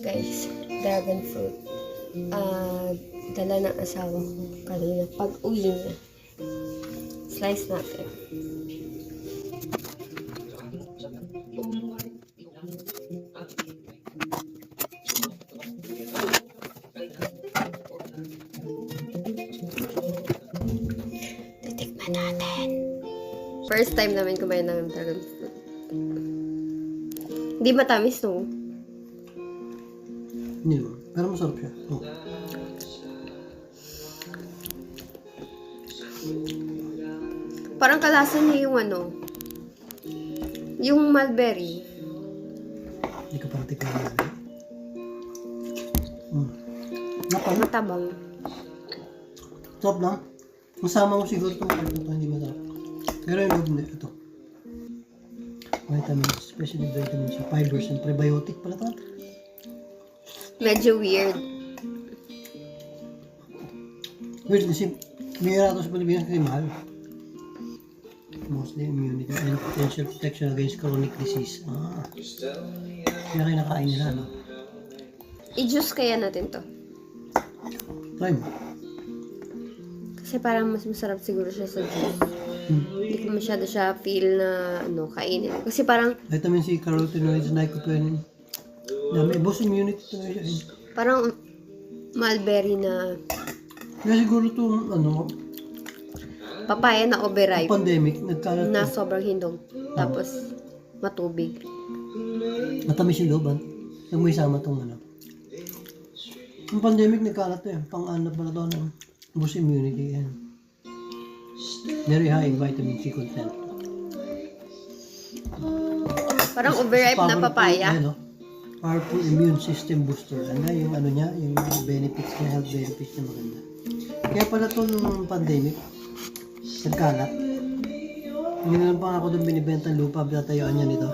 Guys, dragon fruit. Dala ng asawa ko kanina. Pag uwi niya, slice natin. Titikman natin. First time namin kumain ng dragon fruit. Hindi matamis, no? Hindi naman. Pero masarap siya. Oh. Parang kalasa niya yung ano, yung mulberry. Hindi ko parang tikman na. Matabang. Sarap lang. Masama mo siguro itong ito, hindi masarap. Pero yung loob na ito. Vitamins, especially vitamins, fibers, and prebiotic pala ito. Medyo weird. Weird kasi mayroon ito sa Pilipinas kasi mahal. Mostly immunity and potential protection against chronic disease. Kaya kinakain nila, no? I-juice kaya natin to. Try mo. Kasi parang mas masarap siguro siya sa juice. Hindi ko masyado siya feel na ano, kainin. Kasi parang Vitamin C, carotenoids, lycopene. Dami, boost immunity talaga siya. parang mulberry na Kaya siguro itong, ano, papaya na overripe pandemic, nagkalat. na sobrang hindog. Tapos matubig. Matamis yung loob, Nang may sama itong, ano. Yung pandemic, nagkalat to, pang-anap pala ito, ng boost immunity, yan. Very high in vitamin C content. Parang overripe na Powerful, papaya. ano, powerful immune system booster. Ano yung ano niya, yung benefits niya, health benefits niya maganda. Kaya pala ito nung pandemic, nagkalat. Hindi na lang pa ako doon binibenta lupa, tatayuan niya nito.